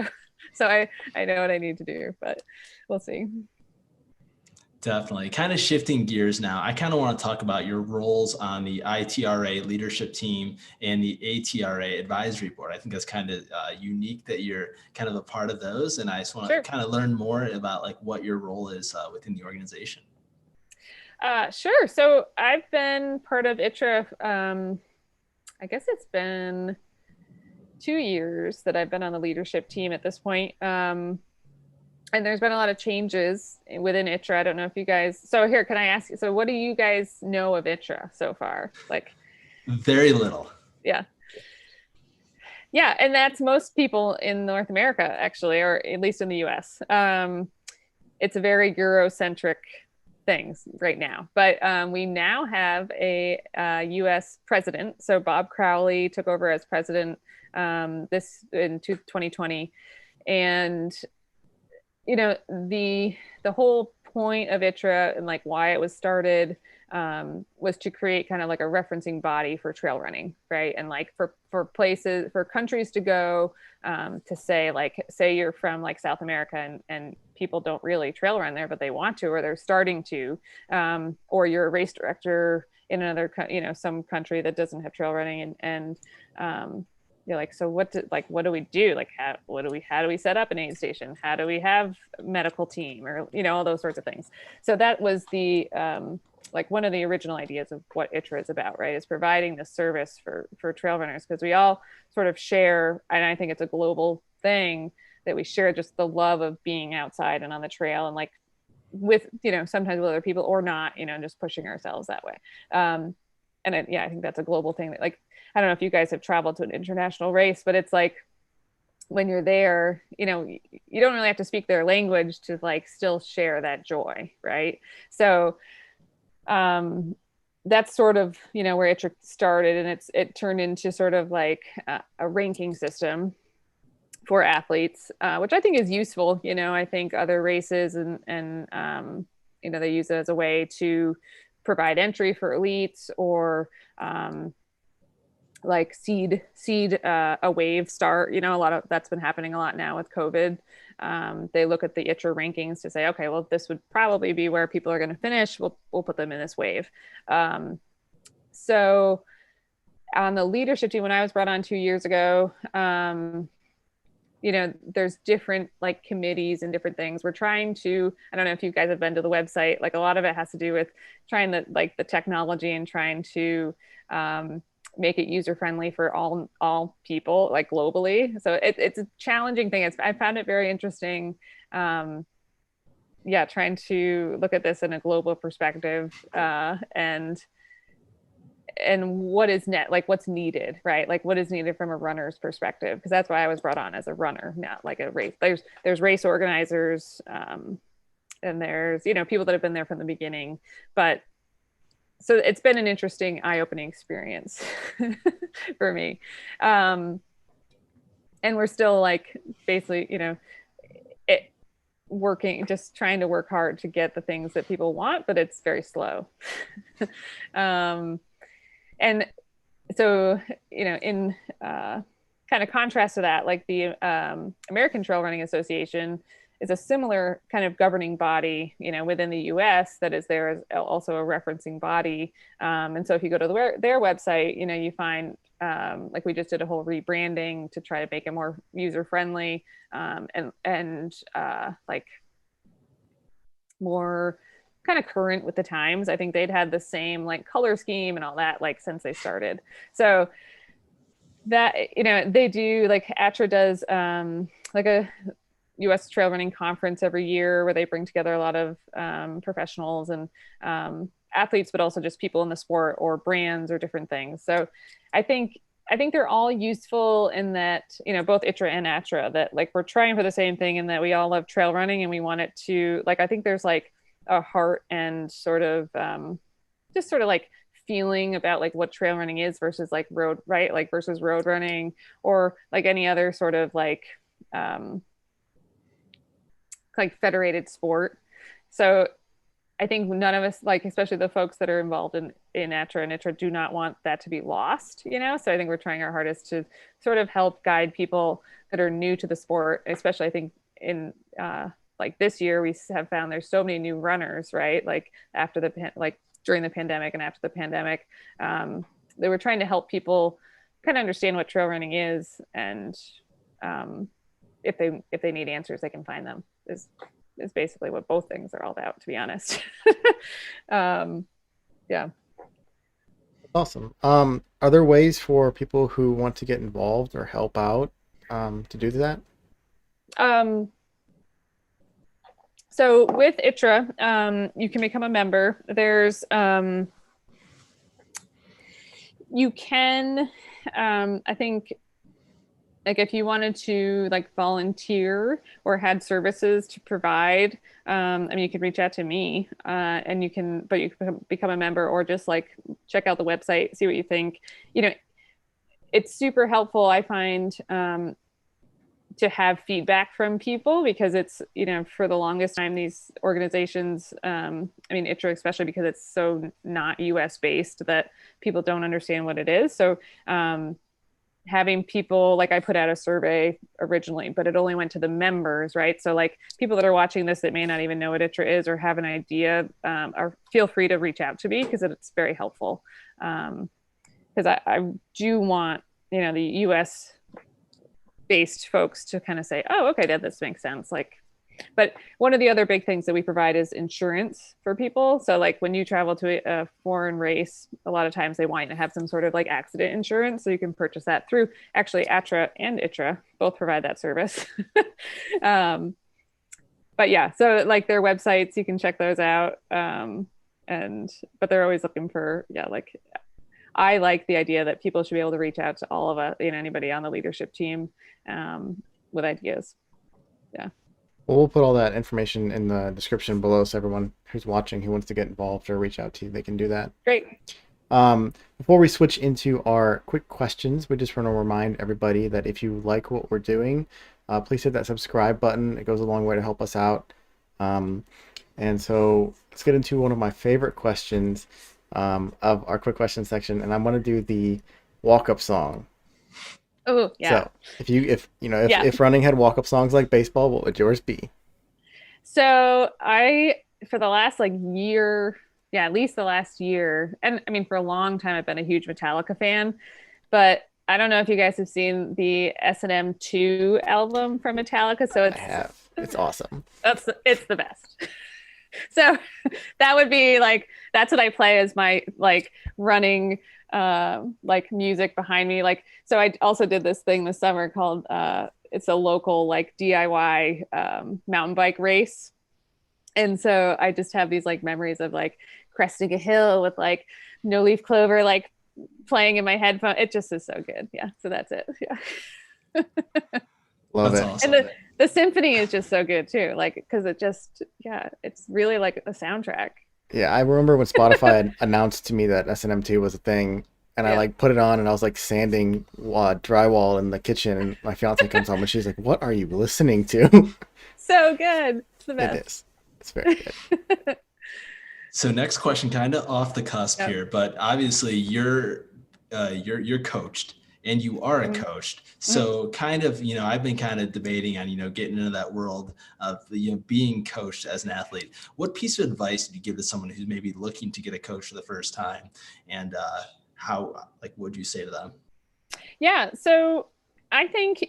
So I know what I need to do, but we'll see. Definitely. Kind of shifting gears now, I kind of want to talk about your roles on the ITRA leadership team and the ATRA advisory board. I think that's kind of unique that you're kind of a part of those. And I just want to kind of learn more about like what your role is within the organization. Sure. So I've been part of Itra. I guess it's been 2 years that I've been on the leadership team at this point. And there's been a lot of changes within Itra. I don't know if you guys, so here, can I ask you, so what do you guys know of Itra so far? Like very little. Yeah. Yeah. And that's most people in North America, actually, or at least in the US. It's a very Eurocentric things right now, but we now have a US president. So Bob Crowley took over as president this in 2020. And the whole point of Itra and like why it was started was to create kind of like a referencing body for trail running, right? And like for places, for countries to go to say you're from like South America and people don't really trail run there, but they want to, or they're starting to, or you're a race director in another, some country that doesn't have trail running, and you're like, so what do we do? Like, how do we set up an aid station? How do we have a medical team, or, all those sorts of things. So that was the, like one of the original ideas of what Itra is about, right? Is providing the service for trail runners, because we all sort of share, and I think it's a global thing, that we share just the love of being outside and on the trail, and like with, sometimes with other people or not, just pushing ourselves that way. And I think that's a global thing that, like, I don't know if you guys have traveled to an international race, but it's like when you're there, you don't really have to speak their language to like still share that joy, right? So that's sort of, where Itra started, and it turned into sort of like a ranking system for athletes, which I think is useful. I think other races and they use it as a way to provide entry for elites, or like seed a wave start. A lot of that's been happening a lot now with COVID. They look at the Itra rankings to say, okay, well, this would probably be where people are going to finish. We'll put them in this wave. So on the leadership team, when I was brought on 2 years ago, there's different like committees and different things. We're trying to, I don't know if you guys have been to the website, like a lot of it has to do with trying to like the technology and trying to make it user-friendly for all people, like globally. So it's a challenging thing. I found it very interesting. Trying to look at this in a global perspective, and what is what's needed, right? Like what is needed from a runner's perspective, because that's why I was brought on as a runner, not like a race. There's race organizers, and there's people that have been there from the beginning, but so it's been an interesting, eye-opening experience for me. and we're still like basically, just trying to work hard to get the things that people want, but it's very slow. And so, in kind of contrast to that, like the American Trail Running Association is a similar kind of governing body, within the US that is there as also a referencing body. And so if you go to their website, you find like we just did a whole rebranding to try to make it more user friendly, and like more kind of current with the times. I think they'd had the same like color scheme and all that like since they started. So that, they do, like Atra does like a US trail running conference every year where they bring together a lot of professionals and athletes, but also just people in the sport or brands or different things. So I think they're all useful in that, both Itra and Atra, that like we're trying for the same thing and that we all love trail running and we want it to, like, I think there's like a heart and sort of just sort of like feeling about like what trail running is versus like road, right? Like versus road running or like any other sort of like federated sport. So I think none of us, like, especially the folks that are involved in Atra and Itra, do not want that to be lost, So I think we're trying our hardest to sort of help guide people that are new to the sport, especially I think in like this year, we have found there's so many new runners, right? Like during the pandemic and after the pandemic, they were trying to help people kind of understand what trail running is. And if they need answers, they can find them is basically what both things are all about, to be honest. Yeah. Awesome. Are there ways for people who want to get involved or help out to do that? So with Itra, you can become a member. There's you can I think, like if you wanted to like volunteer or had services to provide, you could reach out to me, and you can become a member or just like check out the website, see what you think. It's super helpful, I find, to have feedback from people, because it's, for the longest time, these organizations, Itra especially, because it's so not US based, that people don't understand what it is. So, having people, like I put out a survey originally, but it only went to the members, right? So like people that are watching this that may not even know what Itra is or have an idea, or feel free to reach out to me, because it's very helpful. Because I do want, the US based folks to kind of say, oh, okay, Dad, this makes sense. But one of the other big things that we provide is insurance for people. So like when you travel to a foreign race, a lot of times they want you to have some sort of like accident insurance. So you can purchase that through, actually, Atra and Itra both provide that service. But yeah, so like their websites, you can check those out. But they're always looking for, I like the idea that people should be able to reach out to all of us, anybody on the leadership team, with ideas. Yeah. Well, we'll put all that information in the description below, so everyone who's watching who wants to get involved or reach out to you, they can do that. Great. Before we switch into our quick questions, we just want to remind everybody that if you like what we're doing, please hit that subscribe button. It goes a long way to help us out. And so let's get into one of my favorite questions of our quick question section, and I'm going to do the walk-up song. Oh, yeah. So if running had walk-up songs like baseball, what would yours be? So for the last year, at least the last year, and for a long time, I've been a huge Metallica fan, but I don't know if you guys have seen the S&M 2 album from Metallica. So I have. It's awesome. It's the best. So that would be that's what I play as my running music behind me. So I also did this thing this summer called it's a local DIY mountain bike race. And so I just have these memories of cresting a hill with No Leaf Clover playing in my headphone. It just is so good. Yeah. So that's it. Yeah. Love that's it. Awesome. And the symphony is just so good too. Because it's really a soundtrack. Yeah, I remember when Spotify announced to me that S&M2 was a thing. and I like put it on, and I was like sanding drywall in the kitchen, and my fiance comes home and she's like, "What are you listening to?" So good. It's the best. It is. It's very good. So next question, kind of off the cusp here, but obviously you're coached and you are a coached. So kind of, I've been kind of debating on, getting into that world of, being coached as an athlete. What piece of advice do you give to someone who's maybe looking to get a coach for the first time? And what would you say to them? Yeah. So I think,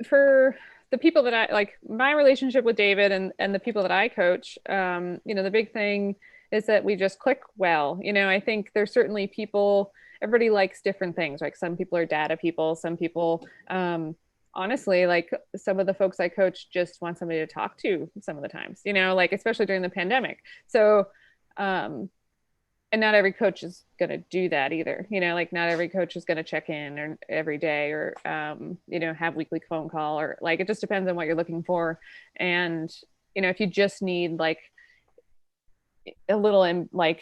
for the people that I like, my relationship with David and the people that I coach, the big thing is that we just click well. I think there's certainly people, everybody likes different things. Like some people are data people, some people, honestly, like some of the folks I coach just want somebody to talk to some of the times, like especially during the pandemic. So, and not every coach is going to do that either. Like not every coach is going to check in or every day or, have weekly phone call or like, it just depends on what you're looking for. And, if you just need like a little like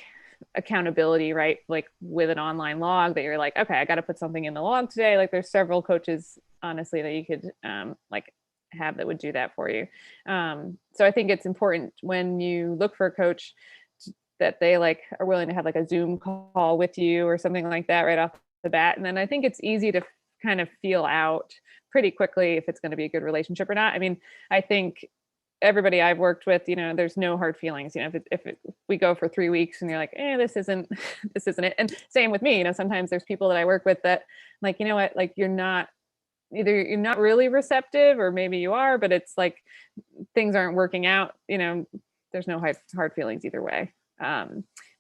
accountability, right? Like with an online log that you're like, okay, I got to put something in the log today. Like there's several coaches, honestly, that you could like have that would do that for you. So I think it's important when you look for a coach that they like are willing to have like a Zoom call with you or something like that right off the bat. And then I think it's easy to kind of feel out pretty quickly if it's going to be a good relationship or not. I mean, I think everybody I've worked with, there's no hard feelings. If we go for 3 weeks and you're like, this isn't it. And same with me, sometimes there's people that I work with that like, what, like you're not really receptive or maybe you are, but it's like things aren't working out, there's no hard feelings either way.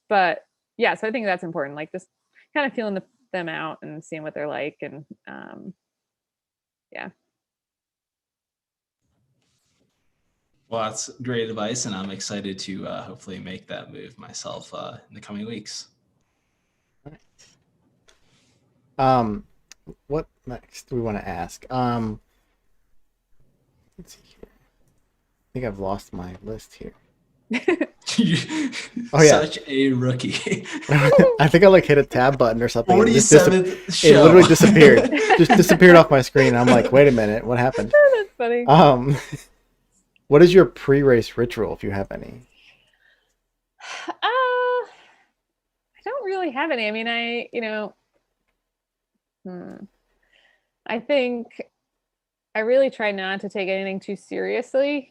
But yeah, so I think that's important. Like just kind of feeling them out and seeing what they're like. And, yeah. Well, that's great advice, and I'm excited to hopefully make that move myself in the coming weeks. What next do we want to ask? Let's see here. I think I've lost my list here. Oh yeah, such a rookie. I think I like hit a tab button or something. 47th show. It literally disappeared. Just disappeared off my screen. I'm like, wait a minute, what happened? That's funny. What is your pre-race ritual, if you have any? I don't really have any. I mean, I think I really try not to take anything too seriously,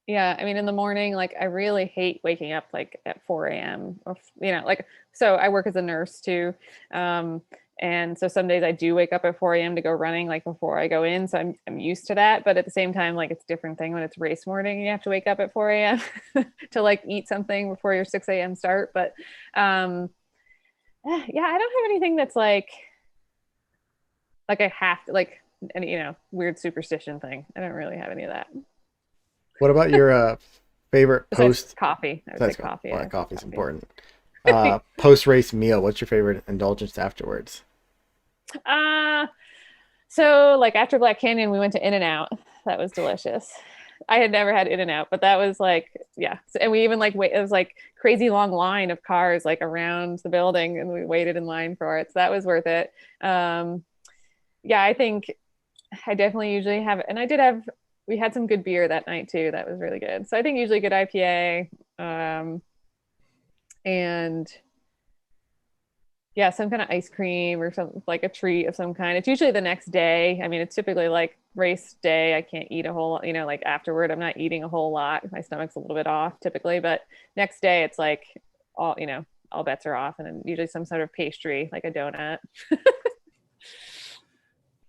yeah, I mean, in the morning, like I really hate waking up like at 4 a.m. or, like, so I work as a nurse too. And so some days I do wake up at 4 a.m. to go running like before I go in. So I'm used to that. But at the same time, like it's a different thing when it's race morning, you have to wake up at 4 a.m. to like eat something before your 6 a.m. start. But yeah, I don't have anything that's like I have to like any, weird superstition thing. I don't really have any of that. What about your favorite post coffee? I would say coffee. Well, coffee's important. Post-race meal. What's your favorite indulgence afterwards? So like after Black Canyon, we went to In-N-Out. That was delicious. I had never had In-N-Out, but that was like, yeah. And we even like it was like crazy long line of cars like around the building, and we waited in line for it. So that was worth it. Yeah, I think I definitely usually have, and we had some good beer that night too. That was really good. So I think usually good IPA, and yeah, some kind of ice cream or something, like a treat of some kind. It's usually the next day. I mean, it's typically like race day. I can't eat a whole lot, like afterward, I'm not eating a whole lot. My stomach's a little bit off typically, but next day it's like all bets are off, and then usually some sort of pastry, like a donut.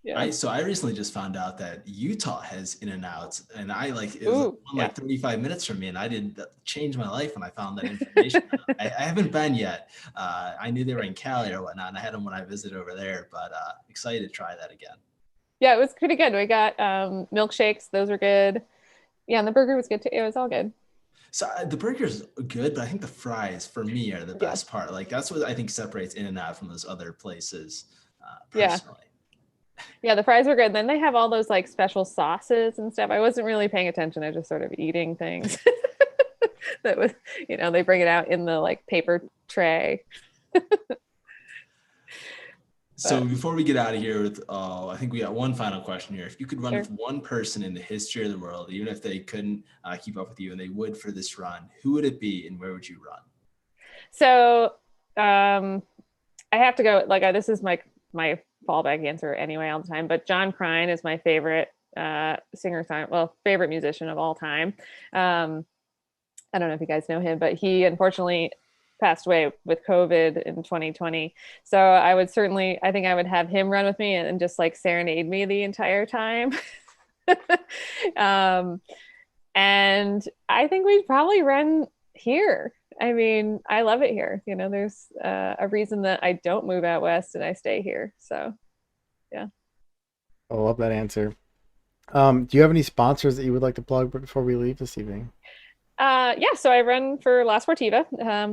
Yeah. So I recently just found out that Utah has In-N-Outs, and it was like 35 minutes from me, and I didn't change my life when I found that information. I haven't been yet. I knew they were in Cali or whatnot, and I had them when I visited over there, but excited to try that again. Yeah, it was pretty good. We got milkshakes. Those were good. Yeah, and the burger was good too. It was all good. So the burger's good, but I think the fries for me are the best part. Like that's what I think separates In-N-Out from those other places personally. Yeah, the fries were good. Then they have all those like special sauces and stuff. I wasn't really paying attention. I was just sort of eating things. that was, they bring it out in the like paper tray. So before we get out of here, I think we got one final question here. If you could run Sure. with one person in the history of the world, even if they couldn't keep up with you and they would for this run, who would it be and where would you run? So I have to go, like, this is my fallback answer anyway all the time, but John Prine is my favorite favorite musician of all time. I don't know if you guys know him, but he unfortunately passed away with COVID in 2020. So I think I would have him run with me and just like serenade me the entire time. And I think we'd probably run here. I mean, I love it here. There's a reason that I don't move out west and I stay here. So, yeah. I love that answer. Do you have any sponsors that you would like to plug before we leave this evening? Yeah, so I run for La Sportiva.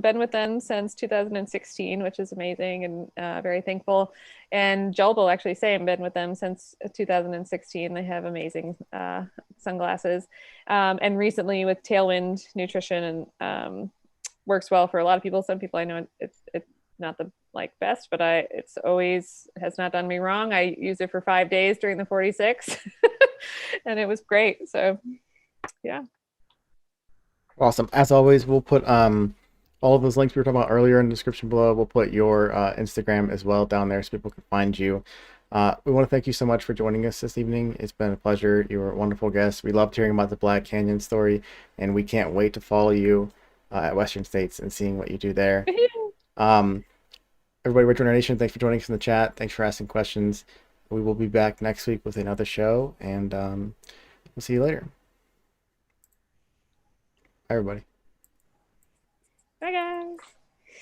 Been with them since 2016, which is amazing and very thankful. And Jolbo, actually, same, been with them since 2016. They have amazing sunglasses. And recently with Tailwind Nutrition, and works well for a lot of people. Some people I know it's not the best, but it's always has not done me wrong. I used it for 5 days during the 46 and it was great. So yeah. Awesome. As always, we'll put all of those links we were talking about earlier in the description below. We'll put your Instagram as well down there so people can find you. We want to thank you so much for joining us this evening. It's been a pleasure. You were a wonderful guest. We loved hearing about the Black Canyon story, and we can't wait to follow you at Western States and seeing what you do there. Everybody, Red Runner Nation, thanks for joining us in the chat. Thanks for asking questions. We will be back next week with another show, and we'll see you later. Bye, everybody. Bye, guys.